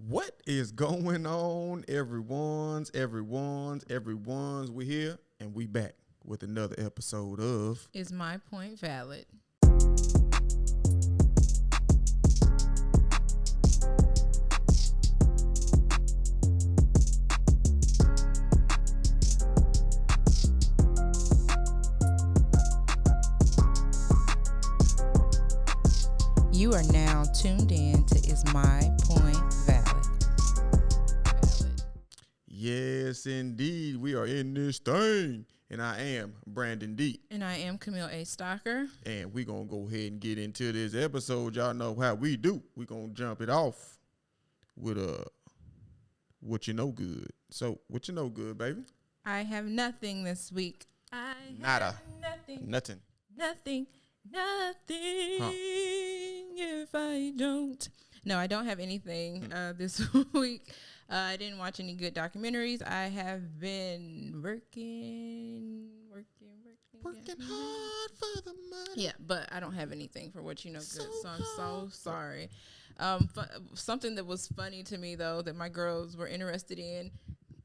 What is going on, everyone's? We here and we back with another episode of Is My Point Valid? You are now tuned in to Is My Point Valid? Yes, indeed. We are in this thing. And I am Brandon D. And I am Camille A. Stocker. And we're going to go ahead and get into this episode. Y'all know how we do. We're going to jump it off with what you know good. So, what you know good, baby? I have nothing this week. Nada. Nothing. Nothing. If I don't. No, I don't have anything this week. I didn't watch any good documentaries. I have been working hard for the money. Yeah, but I don't have anything for what you know good. So I'm so sorry. Something that was funny to me though that my girls were interested in.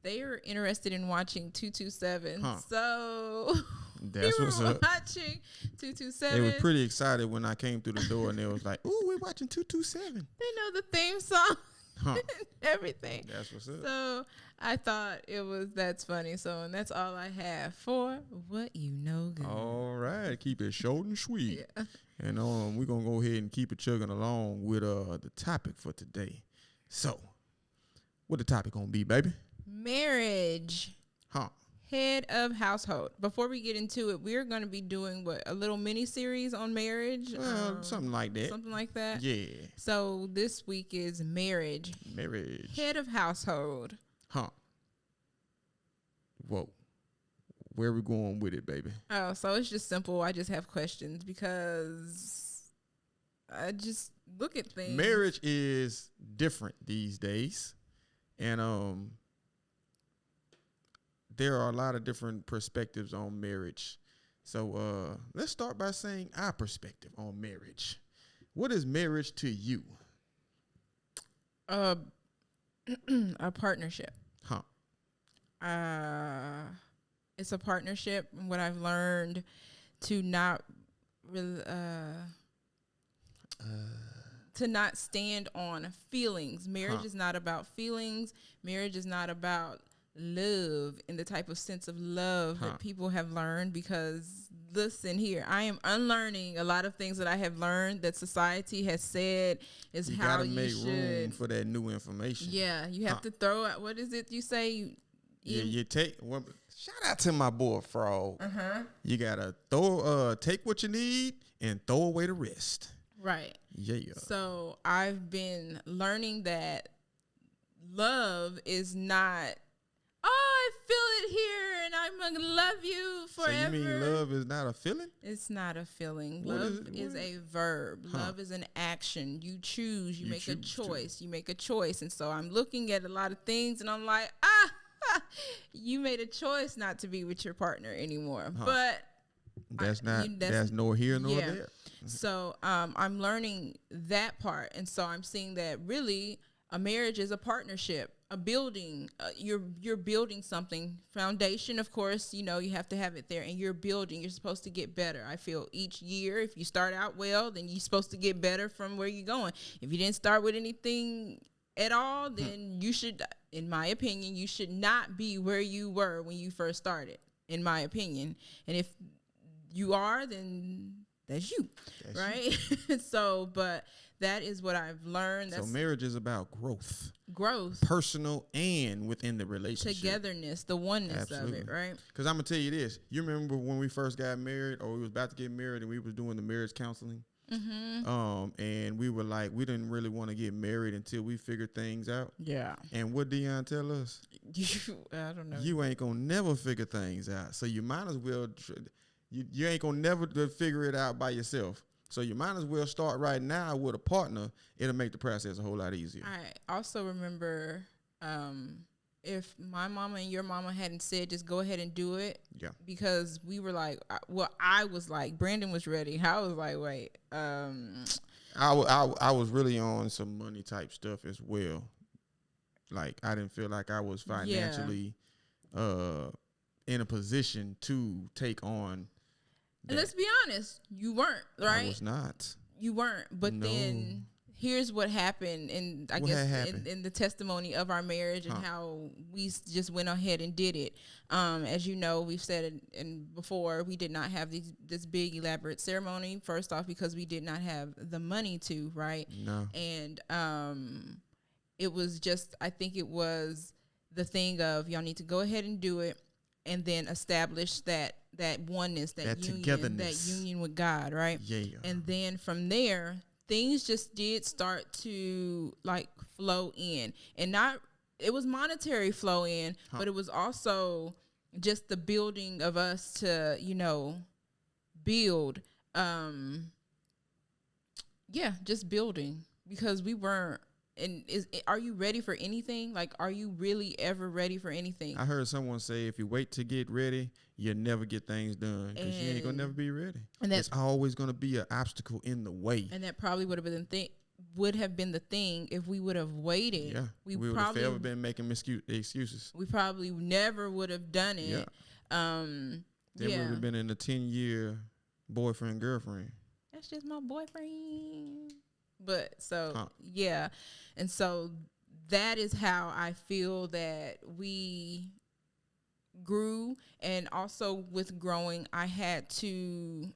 They are interested in watching 227. So that's what's up. Watching 227. They were pretty excited when I came through the door and they was like, "Ooh, we're watching 227." They know the theme song and everything. That's what's up. So I thought that's funny. So and that's all I have for what you know good. All right, keep it short and sweet. Yeah. And we're gonna go ahead and keep it chugging along with the topic for today. So, what the topic gonna be, baby? Marriage. Head of household. Before we get into it, we're going to be doing a little mini series on marriage. Something like that. Something like that. Yeah. So this week is marriage. Head of household. Whoa. Where we going with it, baby? Oh, so it's just simple. I just have questions because I just look at things. Marriage is different these days. And there are a lot of different perspectives on marriage. So let's start by saying our perspective on marriage. What is marriage to you? A partnership. It's a partnership. What I've learned to not really to not stand on feelings. Marriage is not about feelings. Marriage is not about love in the type of sense of love that people have learned, because listen here, I am unlearning a lot of things that I have learned that society has said is you how gotta you make should. Room for that new information. Yeah, you have to throw out, what is it you say? You take. Well, shout out to my boy Frog. You gotta take what you need and throw away the rest. Right. Yeah. So I've been learning that love is not, I feel it here and I'm going to love you forever. So you mean love is not a feeling? It's not a feeling. What love is a verb. Love is an action. You choose. You make a choice. You make a choice. And so I'm looking at a lot of things and I'm like, you made a choice not to be with your partner anymore. But that's nor here nor there. So I'm learning that part. And so I'm seeing that really a marriage is a partnership, a building. You're building something. Foundation, of course, you have to have it there. And you're building. You're supposed to get better. I feel each year, if you start out well, then you're supposed to get better from where you're going. If you didn't start with anything at all, then you should, in my opinion, you should not be where you were when you first started, in my opinion. And if you are, then that's you, right? So, but that is what I've learned. So marriage is about growth, personal and within the relationship, togetherness, the oneness of it, right? Because I'm gonna tell you this: you remember when we first got married, or we was about to get married, and we was doing the marriage counseling. And we were like, we didn't really want to get married until we figured things out. Yeah. And what Dion tell us? I don't know. You ain't gonna never figure things out, so you might as well. You ain't gonna never figure it out by yourself. So you might as well start right now with a partner. It'll make the process a whole lot easier. I also remember if my mama and your mama hadn't said just go ahead and do it. Yeah. Because we were like, I was like, Brandon was ready. I was like, wait. I was really on some money type stuff as well. Like I didn't feel like I was financially in a position to take on that. And let's be honest, you weren't, right? I was not. You weren't. But then here's what happened, and I guess in the testimony of our marriage and how we just went ahead and did it. As you know, we've said it and before, we did not have this big elaborate ceremony. First off, because we did not have the money to, right? No. And it was just, I think it was the thing of y'all need to go ahead and do it, and then establish that oneness, that union, togetherness, that union with God, right? Yeah. And then from there, things just did start to like flow in, and it was monetary flow in, but it was also just the building of us to, build. Just building, because we weren't. And are you ready for anything? Like, are you really ever ready for anything? I heard someone say, if you wait to get ready, you'll never get things done, because you ain't gonna never be ready. And there's always gonna be an obstacle in the way. And that probably would have been the thing if we would have waited. Yeah, we would have ever been making excuses. We probably never would have done it. Yeah. Then we would have been in a 10-year boyfriend girlfriend. That's just my boyfriend. But yeah. And so that is how I feel that we grew. And also with growing, I had to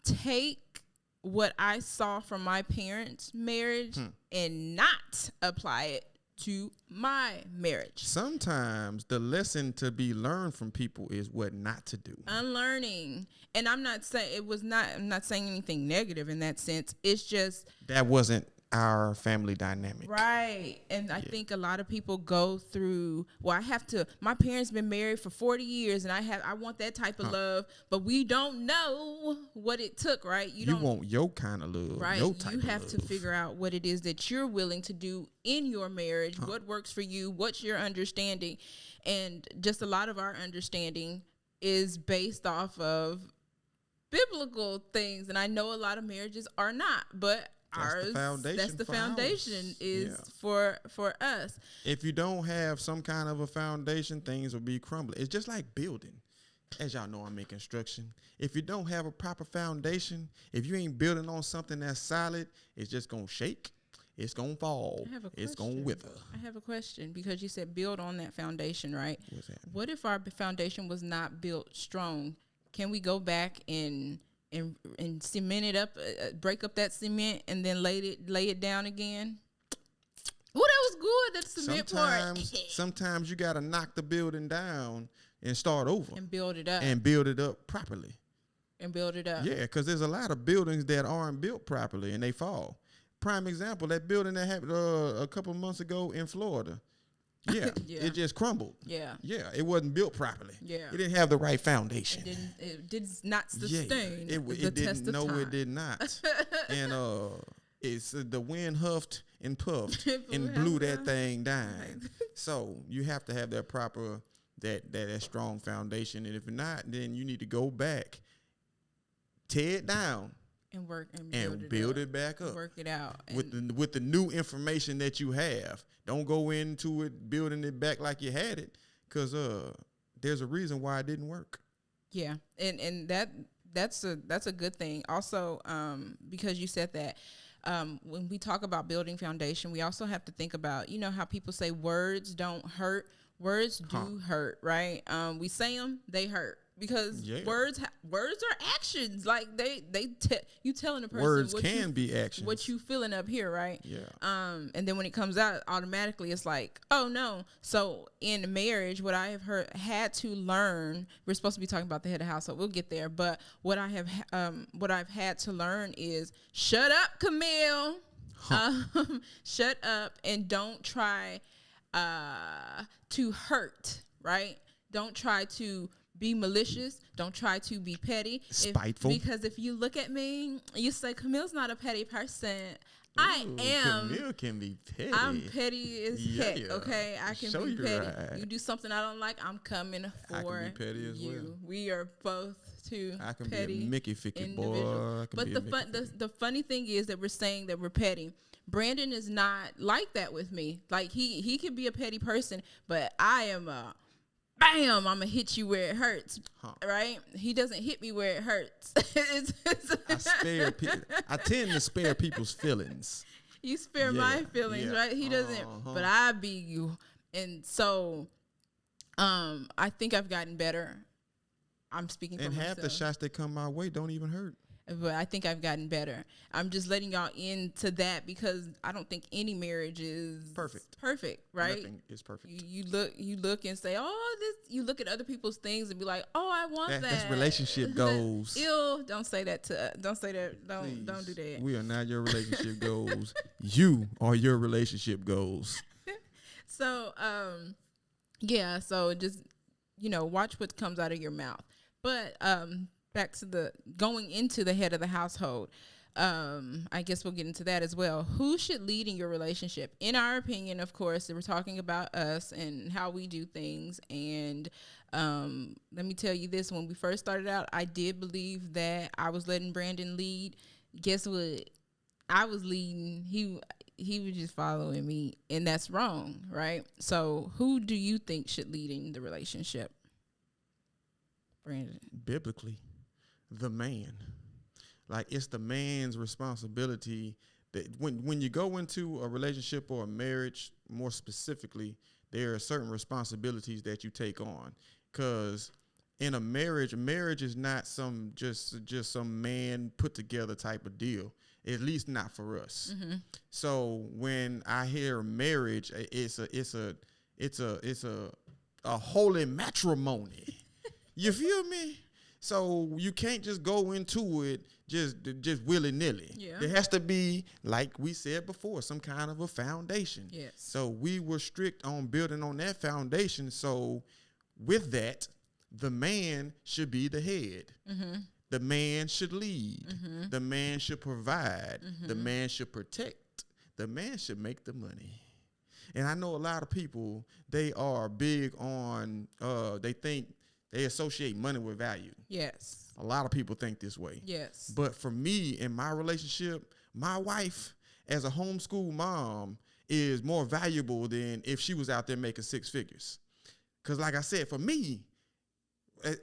take what I saw from my parents' marriage and not apply it to my marriage. Sometimes the lesson to be learned from people is what not to do. Unlearning. And I'm not saying I'm not saying anything negative in that sense. It's just that wasn't our family dynamic. Right. And I think a lot of people go through, my parents been married for 40 years and I want that type of love, but we don't know what it took, right? You want your kind of love. Right. Your type you of have love. to figure out what it is that you're willing to do in your marriage, what works for you, what's your understanding. And just a lot of our understanding is based off of biblical things. And I know a lot of marriages are not, but that's the foundation for us. If you don't have some kind of a foundation, things will be crumbling. It's just like building. As y'all know, I'm in construction. If you don't have a proper foundation, if you ain't building on something that's solid, it's just going to shake. It's going to fall. It's going to wither. I have a question, because you said build on that foundation, right? What's that? What if our foundation was not built strong? Can we go back and cement it up, break up that cement, and then lay it down again? Oh, that was good. That cement part. Sometimes you got to knock the building down and start over. And build it up. And build it up properly. And build it up. Yeah, because there's a lot of buildings that aren't built properly and they fall. Prime example, that building that happened a couple months ago in Florida. Yeah, it just crumbled. Yeah, it wasn't built properly. Yeah, it didn't have the right foundation. It did not sustain the test of time. No, it did not. And it's the wind huffed and puffed and blew that thing down. So you have to have that proper that strong foundation. And if not, then you need to go back, tear it down. And work and build it back up. Work it out with the new information that you have. Don't go into it building it back like you had it, because there's a reason why it didn't work. Yeah, and that's a good thing. Also, because you said that, when we talk about building foundation, we also have to think about, how people say words don't hurt. Words do hurt, right? We say them, they hurt. Because words are actions. Like you telling a person words can be actions. What you feeling up here, right? Yeah. And then when it comes out, automatically it's like, oh no. So in marriage, what I have had to learn, we're supposed to be talking about the head of the household. We'll get there, but what I've had to learn is shut up, Camille. Shut up and don't try to hurt. Right? Don't try to be malicious. Don't try to be petty. Spiteful. Because if you look at me, you say, Camille's not a petty person. I am. Camille can be petty. I'm petty as heck, okay? I can be petty. Right. You do something I don't like, I'm coming for you. I can be petty as well. We are both two I can petty be a Mickey Ficky boy. But the funny thing is that we're saying that we're petty. Brandon is not like that with me. Like he could be a petty person, but I am a bam, I'm gonna hit you where it hurts, right? He doesn't hit me where it hurts. I tend to spare people's feelings. You spare my feelings, right? He doesn't, but I be you. And so, I think I've gotten better. I'm speaking for myself. And half the shots that come my way don't even hurt. But I think I've gotten better. I'm just letting y'all into that because I don't think any marriage is perfect, right? Nothing is perfect. You look and say, oh, this. You look at other people's things and be like, oh, I want that. That's relationship goals. Ew, don't say that to. Don't say that. Don't do that. We are not your relationship goals. You are your relationship goals. So, yeah. So just watch what comes out of your mouth. But back to the going into the head of the household. I guess we'll get into that as well. Who should lead in your relationship? In our opinion, of course, we're talking about us and how we do things. And let me tell you this. When we first started out, I did believe that I was letting Brandon lead. Guess what? I was leading. He was just following me. And that's wrong, right? So who do you think should lead in the relationship? Brandon. Biblically, the man. Like, it's the man's responsibility that when you go into a relationship or a marriage, more specifically, there are certain responsibilities that you take on. Because in a marriage is not some just some man put together type of deal. At least not for us. Mm-hmm. So when I hear marriage, it's a holy matrimony. You feel me? So you can't just go into it just willy-nilly. Yeah. There has to be, like we said before, some kind of a foundation. Yes. So we were strict on building on that foundation. So with that, the man should be the head. Mm-hmm. The man should lead. Mm-hmm. The man should provide. Mm-hmm. The man should protect. The man should make the money. And I know a lot of people, they are big on, they associate money with value. Yes. A lot of people think this way. Yes. But for me, in my relationship, my wife, as a homeschool mom, is more valuable than if she was out there making six figures. Because like I said, for me,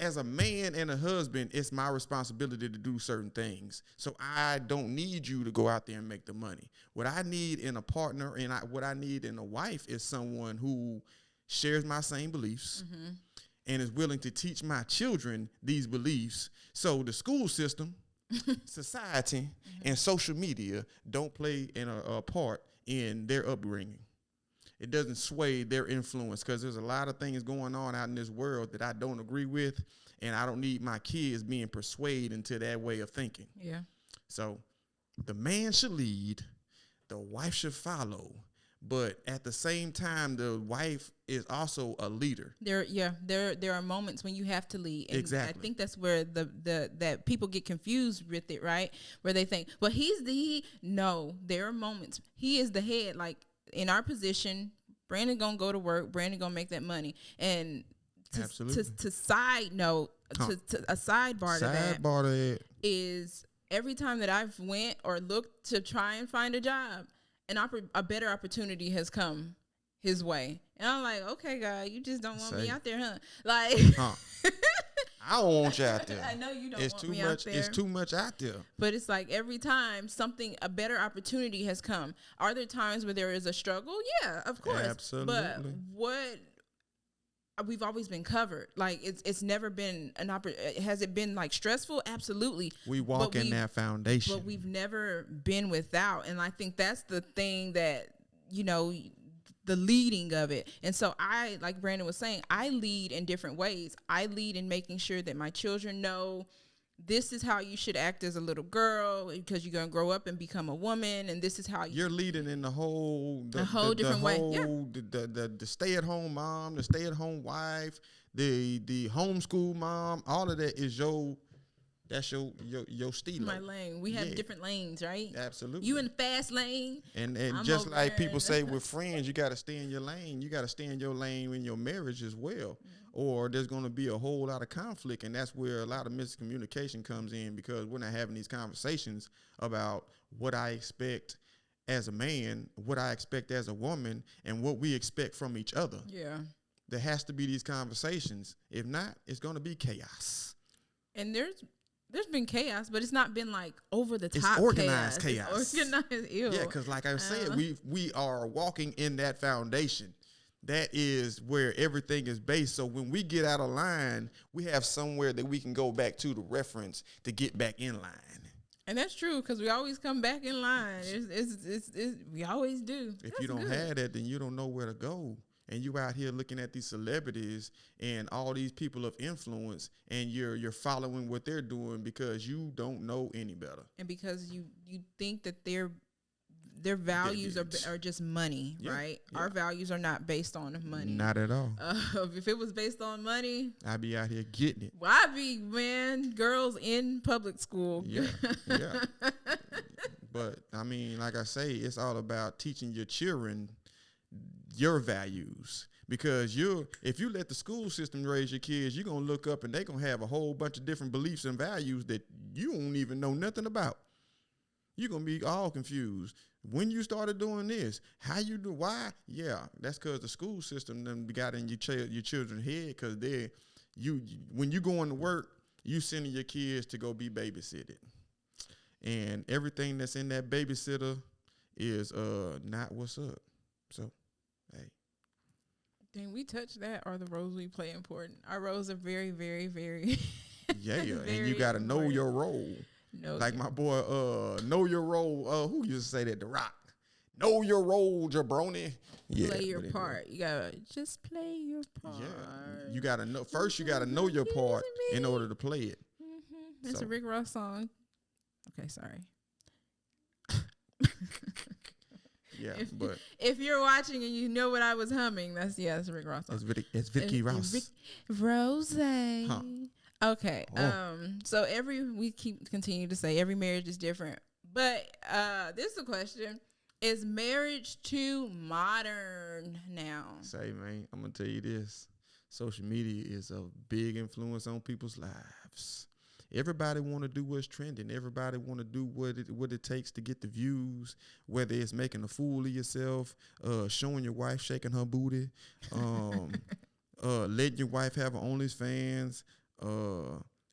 as a man and a husband, it's my responsibility to do certain things. So I don't need you to go out there and make the money. What I need in a partner and what I need in a wife is someone who shares my same beliefs. Mm-hmm. And is willing to teach my children these beliefs. So the school system, society, mm-hmm. and social media don't play a part in their upbringing. It doesn't sway their influence because there's a lot of things going on out in this world that I don't agree with, and I don't need my kids being persuaded into that way of thinking. Yeah. So the man should lead, the wife should follow. But at the same time, the wife is also a leader. There are moments when you have to lead. And exactly. I think that's where that people get confused with it, right? Where they think, well, he's the no. There are moments he is the head. Like in our position, Brandon gonna go to work. Brandon gonna make that money. And to side note, to a sidebar to that is every time that I've went or looked to try and find a job, a better opportunity has come his way. And I'm like, okay, God, you just don't want me out there, huh? Like, I don't want you out there. I know you don't want me out there. It's too much out there. But it's like every time a better opportunity has come. Are there times where there is a struggle? Yeah, of course. Absolutely. But we've always been covered. Like it's never been has it been like stressful? Absolutely. We walk in that foundation. But we've never been without. And I think that's the thing that, the leading of it. And so I, like Brandon was saying, I lead in different ways. I lead in making sure that my children know this is how you should act as a little girl because you're going to grow up and become a woman. And this is how you're leading in the whole different way. Yeah. The stay-at-home mom, the stay-at-home wife, the homeschool mom, all of that is that's your stilo. My lane. We have different lanes, right? Absolutely. You in the fast lane. And just like people say with friends, you got to stay in your lane. You got to stay in your lane in your marriage as well. Mm-hmm. Or there's going to be a whole lot of conflict. And that's where a lot of miscommunication comes in because we're not having these conversations about what I expect as a man, what I expect as a woman, and what we expect from each other. Yeah. There has to be these conversations. If not, it's going to be chaos. And there's been chaos, but it's not been like over the top. It's organized chaos. It's organized. Ew. Yeah, because like I was saying, we are walking in that foundation. That is where everything is based. So when we get out of line, we have somewhere that we can go back to reference to get back in line. And that's true, because we always come back in line. We always do. If you don't have that, then you don't know where to go. And you out here looking at these celebrities and all these people of influence, and you're following what they're doing because you don't know any better. And because you think that their values are just money, right? Yeah. Our values are not based on money. Not at all. If it was based on money, I'd be out here getting it. Well, I'd be, girls in public school. Yeah. But, I mean, like I say, it's all about teaching your children your values, because if you let the school system raise your kids, you're going to look up and they're going to have a whole bunch of different beliefs and values that you don't even know nothing about. You're going to be all confused. When you started doing this, how you do, why? Yeah, that's because the school system done got in your children's head, because when you going to work, you sending your kids to go be babysitted. And everything that's in that babysitter is not what's up. So, hey. Dang, we touch that, or the roles we play important. Our roles are very, very, very very and you got to know your role. Like my boy, know your role. Who used to say that? The Rock. Know your role, jabroni. Yeah, play your part. You gotta just play your part. Yeah, you gotta know. First, you gotta know your part in order to play it. Mm-hmm. It's a Rick Ross song. Okay, sorry. Yeah, but if you're watching and you know what I was humming, that's Rick Ross song. It's Vicky Ross. Rose. Huh. Okay. So we continue to say every marriage is different. But this is a question. Is marriage too modern now? Say, man, I'm gonna tell you this. Social media is a big influence on people's lives. Everybody want to do what's trending. Everybody want to do what it takes to get the views, whether it's making a fool of yourself, showing your wife shaking her booty, letting your wife have her OnlyFans.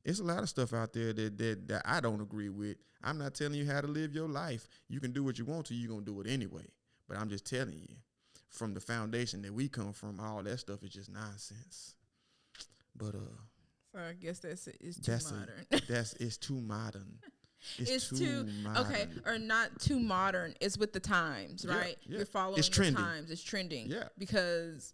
It's a lot of stuff out there that I don't agree with. I'm not telling you how to live your life. You can do what you want to. You're going to do it anyway. But I'm just telling you, from the foundation that we come from, all that stuff is just nonsense. But so I guess it's too modern. It's too modern. It's too modern. Okay, or not too modern. It's with the times, right? Yeah. You're following the times. It's trending. Yeah. Because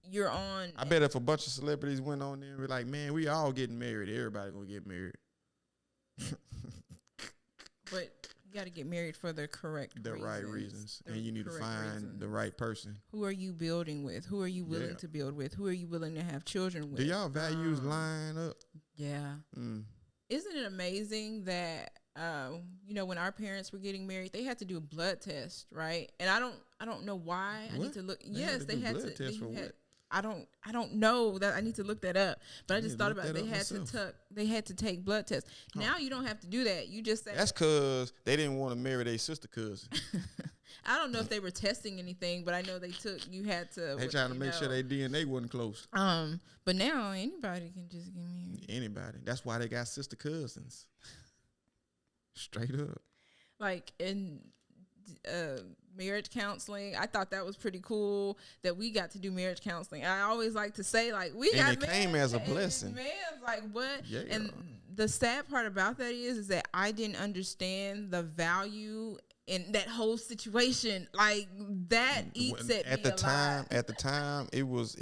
you're on. I bet if a bunch of celebrities went on there and were like, man, we all getting married. Everybody gonna get married. But you got to get married for the right reasons. And you need to find the right person. Who are you building with? Who are you willing to build with? Who are you willing to have children with? Do y'all values line up? Yeah. Isn't it amazing that when our parents were getting married, they had to do a blood test, right? And I don't know why. What? I need to look. They had to had blood to. Test for what? I don't know that. I need to look that up. But I just thought about it. They had to take blood tests. Huh. Now you don't have to do that. You just say that's because they didn't want to marry their sister cousin. I don't know if they were testing anything, but I know you had to. They trying to make sure their DNA wasn't close. But now anybody can just get married. Anybody. That's why they got sister cousins. Straight up. Like in marriage counseling, I thought that was pretty cool that we got to do marriage counseling. I always like to say, like, we got married. And it came as a blessing. Man, like, what? Yeah. And the sad part about that is that I didn't understand the value in that whole situation. Like, that eats at me a lot. At the time, it was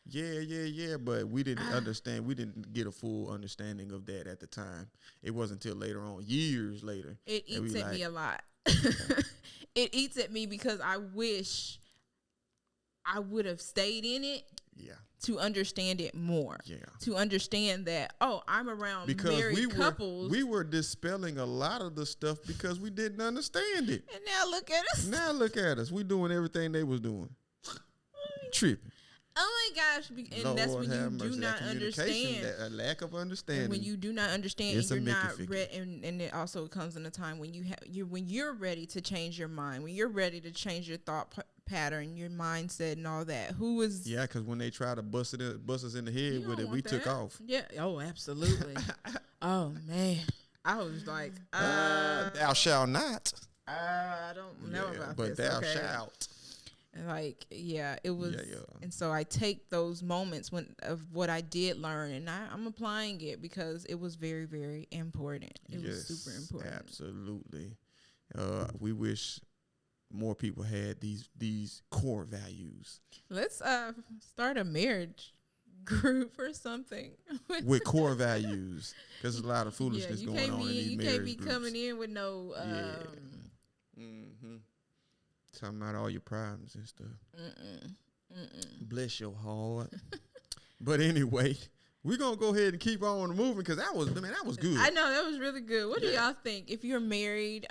yeah, but we didn't understand. We didn't get a full understanding of that at the time. It wasn't until later on, years later. It eats at me a lot. It eats at me because I wish I would have stayed in it. Yeah. To understand it more. Yeah. To understand that, I'm around married couples. We were dispelling a lot of the stuff because we didn't understand it. And now look at us. We doing everything they was doing. Tripping. Oh my gosh! And Lord that's when you mercy, do not understand. That lack of understanding. And when you do not understand, it's and you're not ready, and it also comes in a time when when you're ready to change your mind, when you're ready to change your thought pattern, your mindset, and all that. Who was? Yeah, because when they try to bust us in the head with it, we took off. Yeah. Oh, absolutely. Oh man, I was like, thou shalt not. I don't know about but this. But thou shalt. Like, yeah, it was. Yeah. And so I take those moments of what I did learn, and I'm applying it because it was very, very important. It was super important. Absolutely. We wish more people had these core values. Let's start a marriage group or something with core values, because there's a lot of foolishness going on in these marriage groups. You can't be coming in with no. Talking about all your problems and stuff. Bless your heart. But anyway, we're going to go ahead and keep on moving, because that was good. I know, that was really good. What do y'all think? If you're married,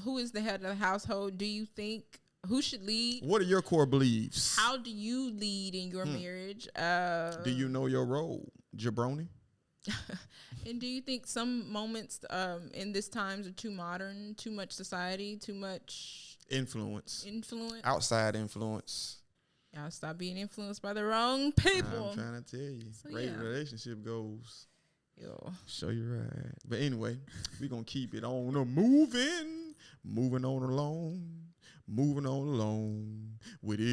who is the head of the household? Do you think, who should lead? What are your core beliefs? How do you lead in your marriage? Do you know your role, jabroni? And do you think some moments in this times are too modern, too much society, too much... Influence. Outside influence. Y'all stop being influenced by the wrong people. I'm trying to tell you. So, relationship goals. Yo. Show you right. But anyway, we're going to keep it on moving. Moving on along. With it.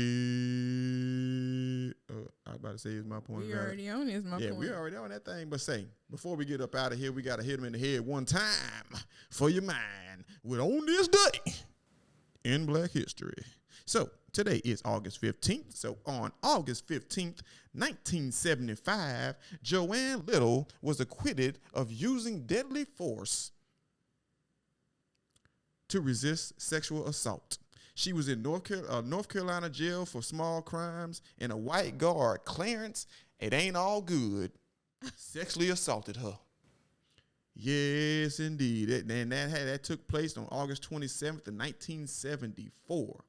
I was about to say it's my point. We already on is my point. Yeah, we already on that thing. But say, before we get up out of here, we got to hit them in the head one time for your mind. With on this day in Black history. So today is August 15th. So on August 15th, 1975, Joanne Little was acquitted of using deadly force to resist sexual assault. She was in North Carolina jail for small crimes, and a white guard, Clarence, it ain't all good, sexually assaulted her. Yes, indeed. That took place on August 27th of 1974,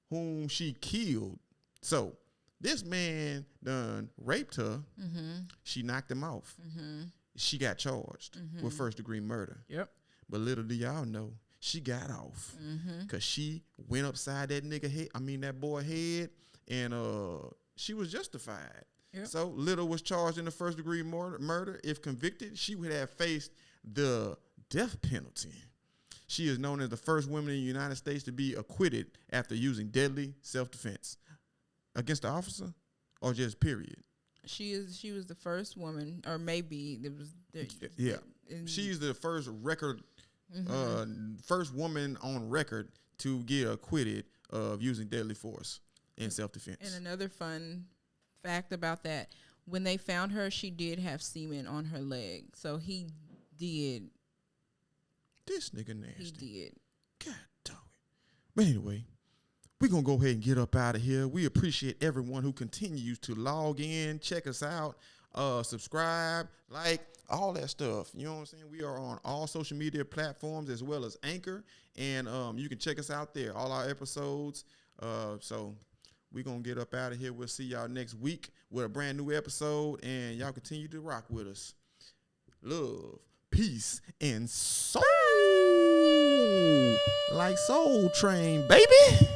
whom she killed. So this man done raped her. Mm-hmm. She knocked him off. Mm-hmm. She got charged with first-degree murder. Yep. But little do y'all know, she got off because she went upside that that boy head, and she was justified. Yep. So Little was charged in the first-degree murder. If convicted, she would have faced the death penalty. She is known as the first woman in the United States to be acquitted after using deadly self-defense against the officer, or just period. She was the first woman, or maybe it was. She's the first first woman on record to get acquitted of using deadly force in self-defense. And another fun fact about that, when they found her, she did have semen on her leg. So he did. This nigga nasty. He did. God dog it. But anyway, we're going to go ahead and get up out of here. We appreciate everyone who continues to log in, check us out, subscribe, like, all that stuff. You know what I'm saying? We are on all social media platforms as well as Anchor. And you can check us out there, all our episodes. So we're going to get up out of here. We'll see y'all next week with a brand new episode. And y'all continue to rock with us. Love, peace, and soul. Like Soul Train, baby.